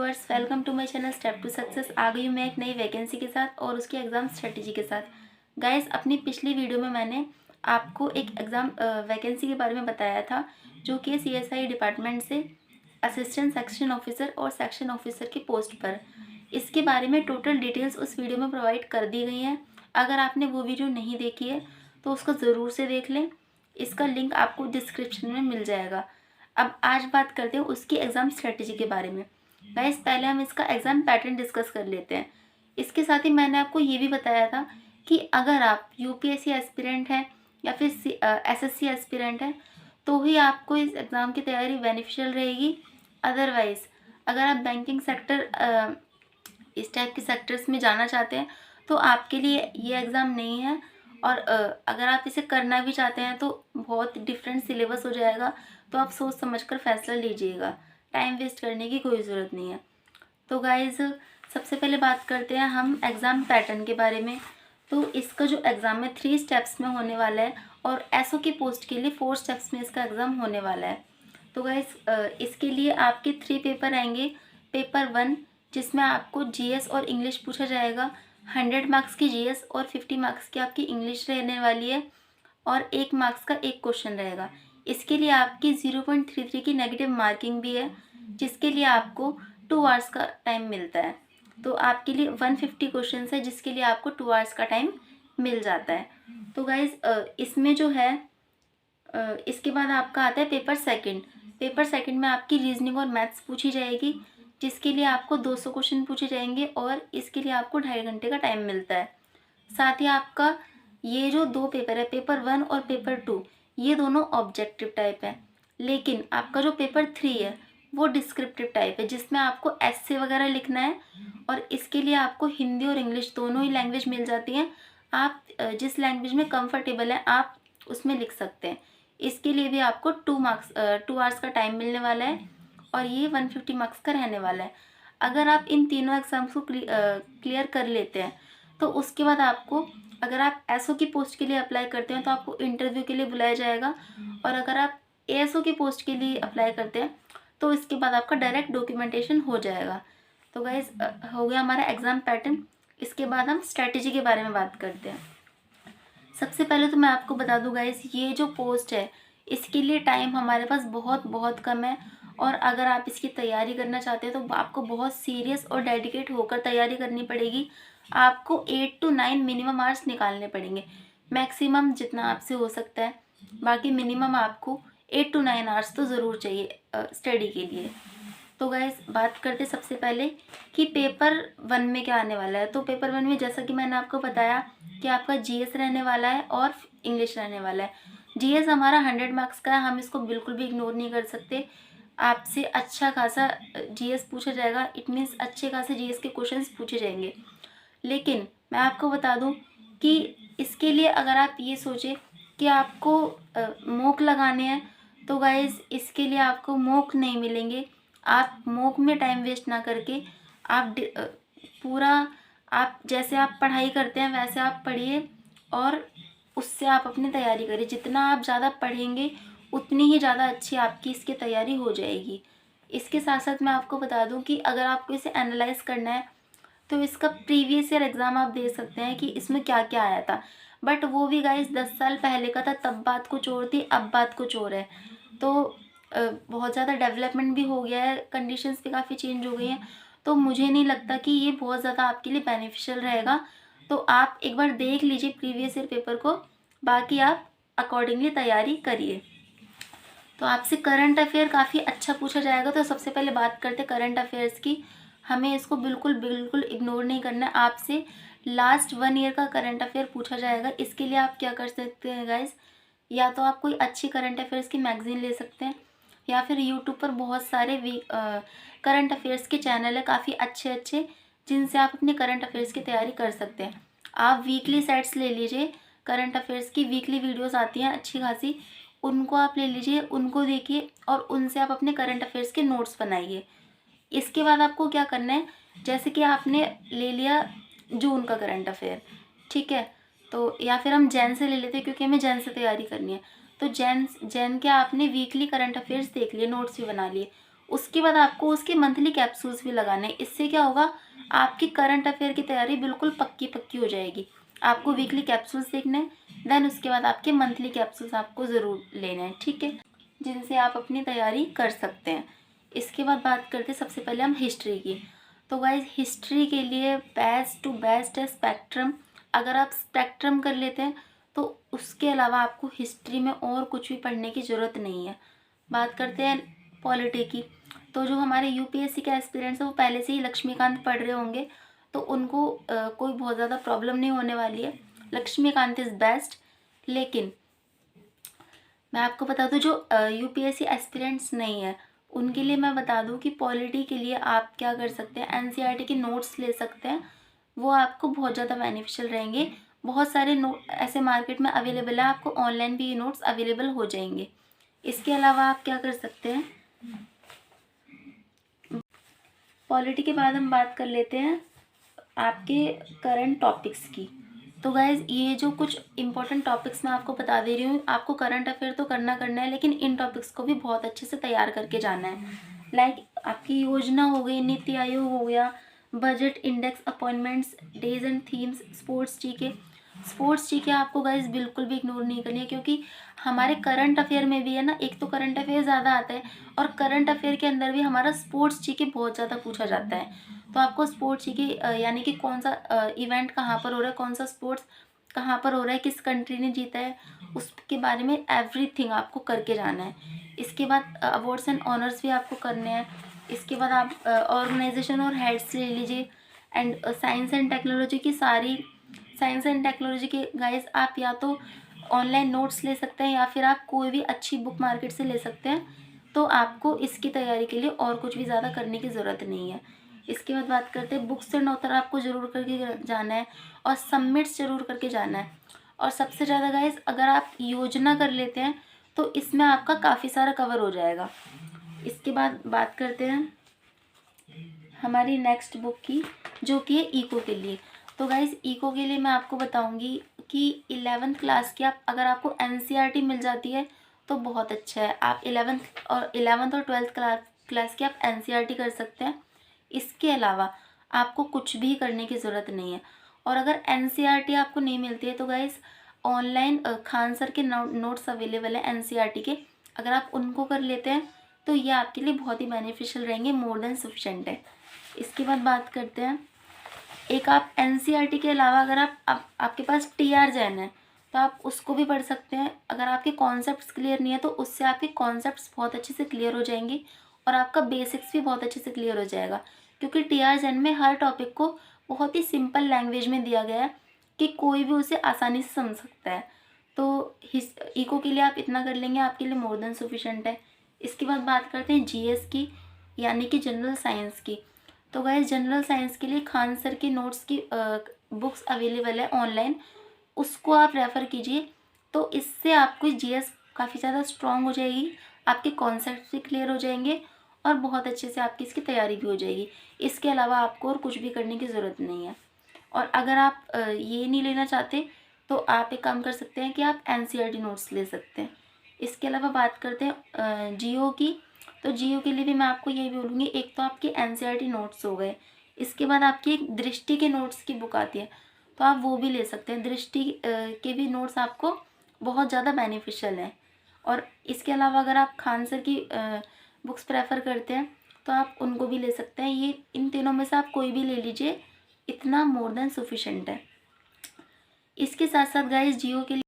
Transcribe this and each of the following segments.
Viewers, welcome to my channel step to success. आ गई हूँ मैं एक नई वैकेंसी के साथ और उसकी एग्ज़ाम स्ट्रेटजी के साथ। गाइस, अपनी पिछली वीडियो में मैंने आपको एक एग्ज़ाम वैकेंसी के बारे में बताया था, जो कि सीएसआई डिपार्टमेंट से असिस्टेंट सेक्शन ऑफिसर और सेक्शन ऑफिसर की पोस्ट पर। इसके बारे में टोटल डिटेल्स उस वीडियो में प्रोवाइड कर दी गई हैं। अगर आपने वो वीडियो नहीं देखी है तो उसको ज़रूर से देख लें। इसका लिंक आपको डिस्क्रिप्शन में मिल जाएगा। अब आज बात करते हैं उसकी एग्ज़ाम स्ट्रेटजी के बारे में। गाइस, पहले हम इसका एग्ज़ाम पैटर्न डिस्कस कर लेते हैं। इसके साथ ही मैंने आपको ये भी बताया था कि अगर आप यूपीएससी एस्पिरेंट हैं या फिर एसएससी एस्पिरेंट हैं तो ही आपको इस एग्ज़ाम की तैयारी बेनिफिशियल रहेगी। अदरवाइज़ अगर आप बैंकिंग सेक्टर इस टाइप के सेक्टर्स में जाना चाहते हैं तो आपके लिए ये एग्ज़ाम नहीं है। और अगर आप इसे करना भी चाहते हैं तो बहुत डिफरेंट सिलेबस हो जाएगा, तो आप सोच समझ कर फैसला लीजिएगा। टाइम वेस्ट करने की कोई ज़रूरत नहीं है। तो गाइज़, सबसे पहले बात करते हैं हम एग्ज़ाम पैटर्न के बारे में। तो इसका जो एग्ज़ाम है 3 स्टेप्स में होने वाला है और एसओ की पोस्ट के लिए 4 स्टेप्स में इसका एग्ज़ाम होने वाला है। तो गाइज़, इसके लिए आपके 3 पेपर आएंगे। पेपर 1, जिसमें आपको जीएस और इंग्लिश पूछा जाएगा। 100 मार्क्स की जीएस और 50 मार्क्स की आपकी इंग्लिश रहने वाली है और 1 मार्क्स का एक क्वेश्चन रहेगा। इसके लिए आपकी 0.33 की नेगेटिव मार्किंग भी है, जिसके लिए आपको 2 आवर्स का टाइम मिलता है। तो आपके लिए 150 क्वेश्चन है, जिसके लिए आपको 2 आवर्स का टाइम मिल जाता है। तो गाइज़, इसमें जो है इसके बाद आपका आता है पेपर सेकंड। पेपर सेकंड में आपकी रीजनिंग और मैथ्स पूछी जाएगी, जिसके लिए आपको 200 क्वेश्चन पूछे जाएंगे और इसके लिए आपको 2.5 घंटे का टाइम मिलता है। साथ ही आपका ये जो 2 पेपर है, पेपर 1 और पेपर 2, ये दोनों ऑब्जेक्टिव टाइप है। लेकिन आपका जो पेपर 3 है वो डिस्क्रिप्टिव टाइप है, जिसमें आपको एस्से वगैरह लिखना है और इसके लिए आपको हिंदी और इंग्लिश दोनों ही लैंग्वेज मिल जाती हैं। आप जिस लैंग्वेज में कंफर्टेबल हैं आप उसमें लिख सकते हैं। इसके लिए भी आपको 2 आवर्स का टाइम मिलने वाला है और ये 150 मार्क्स का रहने वाला है। अगर आप इन तीनों एग्ज़ाम्स को क्लियर कर लेते हैं तो उसके बाद आपको, अगर आप एसओ की पोस्ट के लिए अप्लाई करते हैं तो आपको इंटरव्यू के लिए बुलाया जाएगा, और अगर आप एएसओ की पोस्ट के लिए अप्लाई करते हैं तो इसके बाद आपका डायरेक्ट डॉक्यूमेंटेशन हो जाएगा। तो गाइज़, हो गया हमारा एग्ज़ाम पैटर्न। इसके बाद हम स्ट्रैटेजी के बारे में बात करते हैं। सबसे पहले तो मैं आपको बता दूं गाइस, ये जो पोस्ट है इसके लिए टाइम हमारे पास बहुत बहुत कम है, और अगर आप इसकी तैयारी करना चाहते हैं तो आपको बहुत सीरियस और डेडिकेट होकर तैयारी करनी पड़ेगी। आपको 8 to 9 मिनिमम आवर्स निकालने पड़ेंगे, मैक्सिमम जितना आपसे हो सकता है। बाकी मिनिमम आपको 8 to 9 आवर्स तो ज़रूर चाहिए स्टडी के लिए। तो गाइस, बात करते सबसे पहले कि पेपर 1 में क्या आने वाला है। तो पेपर 1 में जैसा कि मैंने आपको बताया कि आपका जीएस रहने वाला है और इंग्लिश रहने वाला है। जीएस हमारा 100 मार्क्स का है, हम इसको बिल्कुल भी इग्नोर नहीं कर सकते। आपसे अच्छा खासा जीएस पूछा जाएगा, इट मीन्स अच्छे खासे जीएस के क्वेश्चंस पूछे जाएंगे। लेकिन मैं आपको बता दूं कि इसके लिए अगर आप ये सोचें कि आपको मॉक लगाने हैं तो गाइज, इसके लिए आपको मॉक नहीं मिलेंगे। आप मॉक में टाइम वेस्ट ना करके आप पूरा, आप जैसे आप पढ़ाई करते हैं वैसे आप पढ़िए और उससे आप अपनी तैयारी करिए। जितना आप ज़्यादा पढ़ेंगे उतनी ही ज़्यादा अच्छी आपकी इसकी तैयारी हो जाएगी। इसके साथ साथ मैं आपको बता दूं कि अगर आपको इसे एनालाइज करना है तो इसका प्रीवियस ईयर एग्ज़ाम आप दे सकते हैं कि इसमें क्या क्या आया था। बट वो भी गाइस 10 साल पहले का था, तब बात कुछ और थी, अब बात कुछ और है। तो बहुत ज़्यादा डेवलपमेंट भी हो गया है, कंडीशंस भी काफ़ी चेंज हो गई हैं। तो मुझे नहीं लगता कि ये बहुत ज़्यादा आपके लिए बेनिफिशियल रहेगा। तो आप एक बार देख लीजिए प्रीवियस ईयर पेपर को, बाकी आप अकॉर्डिंगली तैयारी करिए। तो आपसे करंट अफेयर काफ़ी अच्छा पूछा जाएगा। तो सबसे पहले बात करते हैं करंट अफेयर्स की। हमें इसको बिल्कुल बिल्कुल इग्नोर नहीं करना है। आपसे लास्ट 1 ईयर का करंट अफेयर पूछा जाएगा। इसके लिए आप क्या कर सकते हैं गाइज, या तो आप कोई अच्छी करंट अफेयर्स की मैगजीन ले सकते हैं, या फिर यूट्यूब पर बहुत सारे करंट अफेयर्स के चैनल है काफ़ी अच्छे अच्छे, जिनसे आप अपने करंट अफेयर्स की तैयारी कर सकते हैं। आप वीकली सेट्स ले लीजिए, करंट अफेयर्स की वीकली वीडियोस आती हैं अच्छी खासी, उनको आप ले लीजिए, उनको देखिए और उनसे आप अपने करंट अफेयर्स के नोट्स बनाइए। इसके बाद आपको क्या करना है, जैसे कि आपने ले लिया जून का करंट अफेयर, ठीक है, तो या फिर हम जैन से ले लेते हैं क्योंकि हमें जैन से तैयारी करनी है। तो जैन के आपने वीकली करंट अफेयर्स देख लिए, नोट्स भी बना लिए, उसके बाद आपको उसके मंथली कैप्सूल्स भी लगाने हैं। इससे क्या होगा, आपकी करंट अफेयर की तैयारी बिल्कुल पक्की पक्की हो जाएगी। आपको वीकली कैप्सूल्स देखने हैं, देन उसके बाद आपके मंथली कैप्सूल्स आपको ज़रूर लेने हैं, ठीक है, जिनसे आप अपनी तैयारी कर सकते हैं। इसके बाद बात करते हैं सबसे पहले हम हिस्ट्री की। तो गाइज हिस्ट्री के लिए बेस्ट टू बेस्ट है स्पेक्ट्रम। अगर आप स्पेक्ट्रम कर लेते हैं तो उसके अलावा आपको हिस्ट्री में और कुछ भी पढ़ने की ज़रूरत नहीं है। बात करते हैं पॉलिटी की। तो जो हमारे यूपीएससी के एस्पिरेंट्स हैं वो पहले से ही लक्ष्मीकांत पढ़ रहे होंगे, तो उनको कोई बहुत ज़्यादा प्रॉब्लम नहीं होने वाली है। Laxmikant is best. लेकिन मैं आपको बता दूं, जो यूपीएससी एस्पिरेंट्स नहीं है उनके लिए मैं बता दूं कि पॉलिटी के लिए आप क्या कर सकते हैं, एनसीईआरटी के नोट्स ले सकते हैं। वो आपको बहुत ज़्यादा बेनिफिशियल रहेंगे। बहुत सारे नोट ऐसे मार्केट में अवेलेबल है, आपको ऑनलाइन भी ये नोट्स अवेलेबल हो जाएंगे। इसके अलावा आप क्या कर सकते हैं, पॉलिटी के बाद हम बात कर लेते हैं आपके करंट टॉपिक्स की। तो गाइज़ ये जो कुछ इंपॉर्टेंट टॉपिक्स मैं आपको बता दे रही हूँ, आपको करंट अफेयर तो करना है, लेकिन इन टॉपिक्स को भी बहुत अच्छे से तैयार करके जाना है। लाइक आपकी योजना हो गई, नीति आयोग हो गया, budget, index, appointments, days and themes, sports GK. Sports GK आपको गाइज बिल्कुल भी इग्नोर नहीं करनी है, क्योंकि हमारे करंट अफेयर में भी है ना, एक तो करंट अफेयर ज़्यादा आता है और करंट अफेयर के अंदर भी हमारा स्पोर्ट्स जीके बहुत ज़्यादा पूछा जाता है। तो आपको स्पोर्ट्स जीके यानी कि कौन सा इवेंट कहाँ पर हो रहा है, कौन सा स्पोर्ट्स कहाँ पर हो रहा है, किस कंट्री ने जीता है, उसके बारे में एवरीथिंग आपको करके जाना है। इसके बाद अवार्ड्स एंड ऑनर्स भी आपको करने हैं। इसके बाद आप ऑर्गेनाइजेशन और हेड्स ले लीजिए। एंड साइंस एंड टेक्नोलॉजी की सारी, साइंस एंड टेक्नोलॉजी के गाइस आप या तो ऑनलाइन नोट्स ले सकते हैं या फिर आप कोई भी अच्छी बुक मार्केट से ले सकते हैं। तो आपको इसकी तैयारी के लिए और कुछ भी ज़्यादा करने की ज़रूरत नहीं है। इसके बाद बात करते हैं बुक्स एंड ऑथर आपको ज़रूर करके जाना है और सबमिट्स ज़रूर करके जाना है। और सबसे ज़्यादा गाइस अगर आप योजना कर लेते हैं तो इसमें आपका काफ़ी सारा कवर हो जाएगा। इसके बाद बात करते हैं हमारी नेक्स्ट बुक की, जो कि है इको के लिए। तो गाइस इको के लिए मैं आपको बताऊंगी कि 11th क्लास की आप अगर आपको एनसीईआरटी मिल जाती है तो बहुत अच्छा है। आप 11th और 12th क्लास की आप एनसीईआरटी कर सकते हैं। इसके अलावा आपको कुछ भी करने की ज़रूरत नहीं है। और अगर एनसीईआरटी आपको नहीं मिलती है तो गाइस ऑनलाइन खान सर के नोट्स अवेलेबल है एनसीईआरटी के, अगर आप उनको कर लेते हैं तो ये आपके लिए बहुत ही बेनिफिशियल रहेंगे, मोर देन सफिशेंट है। इसके बाद बात करते हैं, एक आप एनसीईआरटी के अलावा अगर आपके पास टीआर जैन है तो आप उसको भी पढ़ सकते हैं। अगर आपके कॉन्सेप्ट्स क्लियर नहीं है तो उससे आपके कॉन्सेप्ट्स बहुत अच्छे से क्लियर हो जाएंगे और आपका बेसिक्स भी बहुत अच्छे से क्लियर हो जाएगा, क्योंकि टीआर जैन में हर टॉपिक को बहुत ही सिंपल लैंग्वेज में दिया गया है कि कोई भी उसे आसानी से समझ सकता है। तो इको के लिए आप इतना कर लेंगे, आपके लिए मोर देन सफिशेंट है। इसके बाद बात करते हैं जीएस की, यानी कि जनरल साइंस की। तो गाइस जनरल साइंस के लिए खान सर के नोट्स की बुक्स अवेलेबल है ऑनलाइन, उसको आप रेफ़र कीजिए। तो इससे आपको जीएस काफ़ी ज़्यादा स्ट्रॉन्ग हो जाएगी, आपके कॉन्सेप्ट भी क्लियर हो जाएंगे और बहुत अच्छे से आपकी इसकी तैयारी भी हो जाएगी। इसके अलावा आपको और कुछ भी करने की ज़रूरत नहीं है। और अगर आप ये नहीं लेना चाहते तो आप एक काम कर सकते हैं कि आप एनसीईआरटी नोट्स ले सकते हैं। इसके अलावा बात करते हैं जियो की। तो जियो के लिए भी मैं आपको यही बोलूँगी, एक तो आपके एनसीईआरटी नोट्स हो गए, इसके बाद आपकी एक दृष्टि के नोट्स की बुक आती है तो आप वो भी ले सकते हैं। दृष्टि के भी नोट्स आपको बहुत ज़्यादा बेनिफिशियल हैं। और इसके अलावा अगर आप खान सर की बुक्स प्रेफर करते हैं तो आप उनको भी ले सकते हैं। ये इन तीनों में से आप कोई भी ले लीजिए, इतना मोर देन सफिशेंट है। इसके साथ साथ गाइस जियो के लिए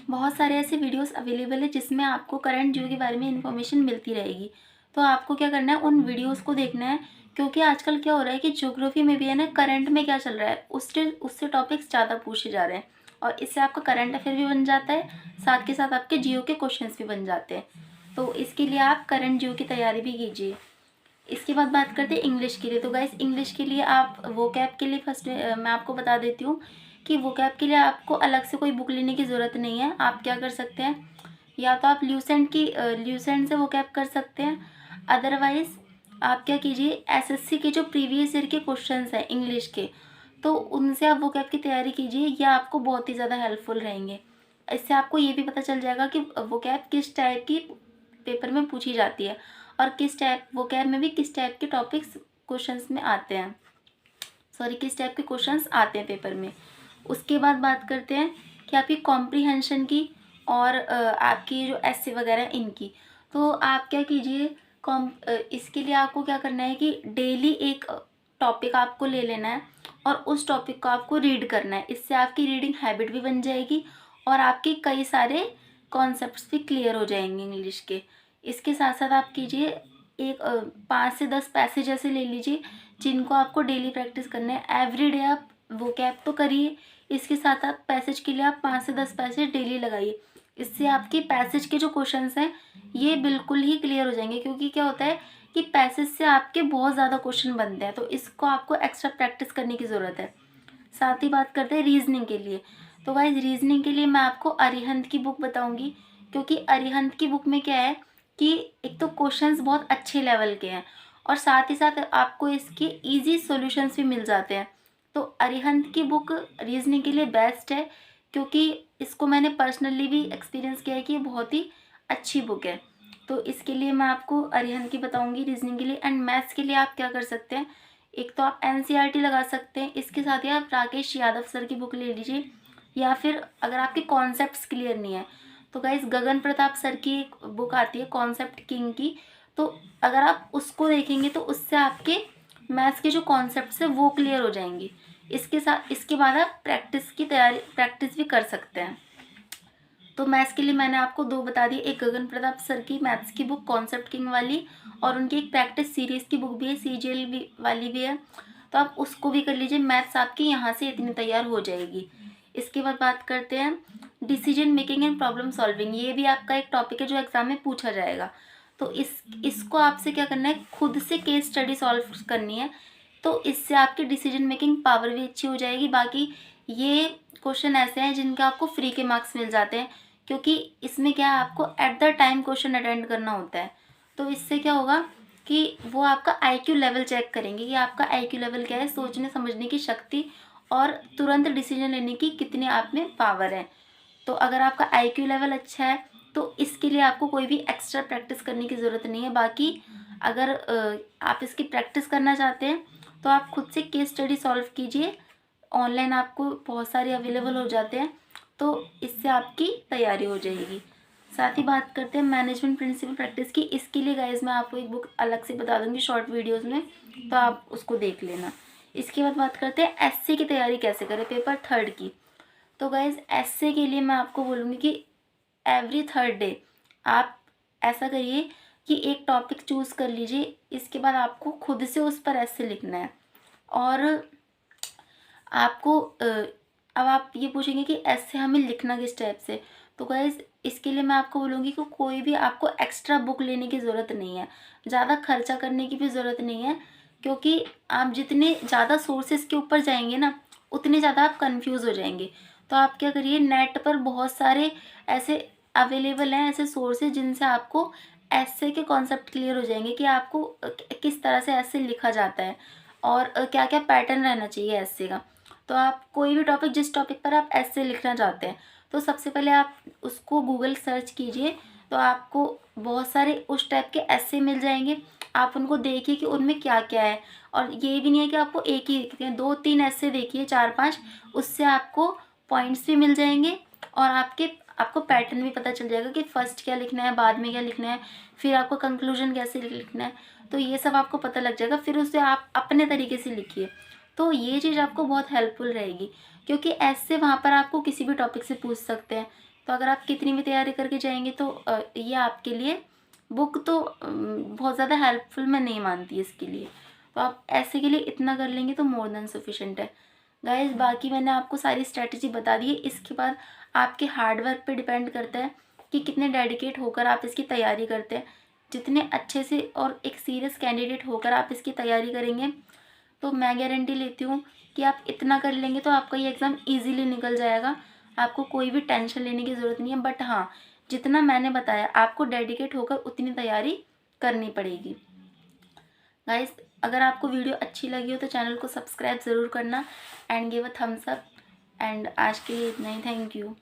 बहुत सारे ऐसे वीडियोस अवेलेबल है जिसमें आपको करंट जियो के बारे में इन्फॉर्मेशन मिलती रहेगी। तो आपको क्या करना है, उन वीडियोस को देखना है, क्योंकि आजकल क्या हो रहा है कि ज्योग्राफी में भी है ना, करंट में क्या चल रहा है उससे टॉपिक्स ज़्यादा पूछे जा रहे हैं और इससे आपका करंट अफेयर भी बन जाता है, साथ के साथ आपके जियो के क्वेश्चंस भी बन जाते हैं। तो इसके लिए आप करंट जियो की तैयारी भी कीजिए। इसके बाद बात करते हैं इंग्लिश के लिए। तो गाइस इंग्लिश के लिए आप वोकैब के लिए फर्स्ट मैं आपको बता देती हूँ कि वोकैब के लिए आपको अलग से कोई बुक लेने की ज़रूरत नहीं है। आप क्या कर सकते हैं, या तो आप ल्यूसेंट से वोकैब कर सकते हैं, अदरवाइज़ आप क्या कीजिए, एसएससी के जो प्रीवियस ईयर के क्वेश्चंस हैं इंग्लिश के, तो उनसे आप वोकैब की तैयारी कीजिए, ये आपको बहुत ही ज़्यादा हेल्पफुल रहेंगे। इससे आपको ये भी पता चल जाएगा कि वोकैब किस टाइप की पेपर में पूछी जाती है। और किस टाइप वोकैब में भी किस टाइप के टॉपिक्स क्वेश्चंस में आते हैं, किस टाइप के क्वेश्चंस आते हैं पेपर में। उसके बाद बात करते हैं कि आपकी कॉम्प्रीहेंशन की और आपकी जो एसे वगैरह इनकी। तो आप क्या कीजिए, इसके लिए आपको क्या करना है कि डेली एक टॉपिक आपको ले लेना है और उस टॉपिक को आपको रीड करना है। इससे आपकी रीडिंग हैबिट भी बन जाएगी और आपके कई सारे कॉन्सेप्ट्स भी क्लियर हो जाएंगे इंग्लिश के। इसके साथ साथ आप कीजिए एक 5 से 10 पैसेज ऐसे ले लीजिए जिनको आपको डेली प्रैक्टिस करना है। एवरी डे आप वोकैब तो करिए, इसके साथ आप पैसेज के लिए आप 5 से 10 पैसेज डेली लगाइए। इससे आपके पैसेज के जो क्वेश्चंस हैं ये बिल्कुल ही क्लियर हो जाएंगे, क्योंकि क्या होता है कि पैसेज से आपके बहुत ज़्यादा क्वेश्चन बनते हैं, तो इसको आपको एक्स्ट्रा प्रैक्टिस करने की ज़रूरत है। साथ ही बात करते हैं रीजनिंग के लिए। तो गाइस रीजनिंग के लिए मैं आपको अरिहंत की बुक बताऊंगी, क्योंकि अरिहंत की बुक में क्या है कि एक तो क्वेश्चंस बहुत अच्छे लेवल के हैं और साथ ही साथ आपको इसके इजी सॉल्यूशंस भी मिल जाते हैं। तो अरिहंत की बुक रीजनिंग के लिए बेस्ट है, क्योंकि इसको मैंने पर्सनली भी एक्सपीरियंस किया है कि ये बहुत ही अच्छी बुक है। तो इसके लिए मैं आपको अरिहंत की बताऊंगी रीजनिंग के लिए। एंड मैथ्स के लिए आप क्या कर सकते हैं, एक तो आप एनसीईआरटी लगा सकते हैं, इसके साथ ही आप राकेश यादव सर की बुक ले लीजिए, या फिर अगर आपके कॉन्सेप्ट्स क्लियर नहीं है तो गाइस गगन प्रताप सर की एक बुक आती है कॉन्सेप्ट किंग की, तो अगर आप उसको देखेंगे तो उससे आपके मैथ्स के जो कॉन्सेप्ट्स है वो क्लियर हो जाएंगे। इसके बाद आप प्रैक्टिस भी कर सकते हैं। तो मैथ्स के लिए मैंने आपको 2 बता दी, एक गगन प्रताप सर की मैथ्स की बुक कॉन्सेप्ट किंग वाली, और उनकी एक प्रैक्टिस सीरीज़ की बुक भी है, सीजीएल वाली भी है, तो आप उसको भी कर लीजिए। मैथ्स आपकी यहाँ से इतनी तैयार हो जाएगी। इसके बाद बात करते हैं decision making and problem solving. ये भी आपका एक टॉपिक है जो एग्जाम में पूछा जाएगा। तो इसको आपसे क्या करना है, खुद से केस स्टडी सॉल्व करनी है, तो इससे आपकी डिसीजन मेकिंग पावर भी अच्छी हो जाएगी। बाकी ये क्वेश्चन ऐसे हैं जिनके आपको फ्री के मार्क्स मिल जाते हैं, क्योंकि इसमें क्या है आपको at the time question attend करना होता है। तो इससे क्या होगा कि वो आपका आईक्यू लेवल चेक करेंगे कि आपका आईक्यू लेवल क्या है, सोचने समझने की शक्ति और तुरंत डिसीजन लेने की कितनी आप में पावर है। तो अगर आपका आईक्यू लेवल अच्छा है तो इसके लिए आपको कोई भी एक्स्ट्रा प्रैक्टिस करने की ज़रूरत नहीं है। बाकी अगर आप इसकी प्रैक्टिस करना चाहते हैं तो आप खुद से केस स्टडी सॉल्व कीजिए, ऑनलाइन आपको बहुत सारे अवेलेबल हो जाते हैं, तो इससे आपकी तैयारी हो जाएगी। साथ ही बात करते हैं मैनेजमेंट प्रिंसिपल प्रैक्टिस की। इसके लिए गाइज मैं आपको एक बुक अलग से बता दूंगी शॉर्ट वीडियोस में, तो आप उसको देख लेना। इसके बाद बात करते हैं एसए की तैयारी कैसे करें पेपर 3 की। तो गाइज एसए के लिए मैं आपको बोलूँगी कि एवरी 3rd डे आप ऐसा करिए कि एक टॉपिक चूज़ कर लीजिए, इसके बाद आपको खुद से उस पर एसए लिखना है। और आपको अब आप ये पूछेंगे कि ऐसे हमें लिखना किस टाइप से, तो गाइज़ इसके लिए मैं आपको बोलूँगी कि कोई भी आपको एक्स्ट्रा बुक लेने की ज़रूरत नहीं है, ज़्यादा खर्चा करने की भी ज़रूरत नहीं है, क्योंकि आप जितने ज़्यादा सोर्सेज के ऊपर जाएंगे ना उतने ज़्यादा आप कंफ्यूज हो जाएंगे। तो आप क्या करिए, नेट पर बहुत सारे ऐसे अवेलेबल हैं ऐसे सोर्सेज जिनसे आपको ऐसे के कॉन्सेप्ट क्लियर हो जाएंगे कि आपको किस तरह से ऐसे लिखा जाता है और क्या क्या पैटर्न रहना चाहिए ऐसे का। तो आप कोई भी टॉपिक, जिस टॉपिक पर आप ऐसे लिखना चाहते हैं, तो सबसे पहले आप उसको गूगल सर्च कीजिए, तो आपको बहुत सारे उस टाइप के ऐसे मिल जाएंगे। आप उनको देखिए कि उनमें क्या क्या है, और ये भी नहीं है कि आपको एक ही देखते हैं, 2-3 ऐसे देखिए, 4-5, उससे आपको पॉइंट्स भी मिल जाएंगे और आपको पैटर्न भी पता चल जाएगा कि फर्स्ट क्या लिखना है, बाद में क्या लिखना है, फिर आपको कंक्लूजन कैसे लिखना है, तो ये सब आपको पता लग जाएगा। फिर उससे आप अपने तरीके से लिखिए, तो ये चीज़ आपको बहुत हेल्पफुल रहेगी, क्योंकि ऐसे वहाँ पर आपको किसी भी टॉपिक से पूछ सकते हैं। तो अगर आप कितनी भी तैयारी करके जाएंगे तो ये आपके लिए बुक तो बहुत ज़्यादा हेल्पफुल मैं नहीं मानती इसके लिए। तो आप ऐसे के लिए इतना कर लेंगे तो मोर देन सफिशेंट है गाइज। बाकी मैंने आपको सारी स्ट्रैटेजी बता दी है। इसके बाद आपके हार्डवर्क पे डिपेंड करता है कि कितने डेडिकेट होकर आप इसकी तैयारी करते हैं। जितने अच्छे से और एक सीरियस कैंडिडेट होकर आप इसकी तैयारी करेंगे तो मैं गारंटी लेती हूँ कि आप इतना कर लेंगे तो आपका ये एग्ज़ाम इजीली निकल जाएगा। आपको कोई भी टेंशन लेने की ज़रूरत नहीं है। बट हाँ, जितना मैंने बताया आपको डेडिकेट होकर उतनी तैयारी करनी पड़ेगी। गाइस अगर आपको वीडियो अच्छी लगी हो तो चैनल को सब्सक्राइब ज़रूर करना and give a thumbs up. And आज के लिए इतना ही। Thank you.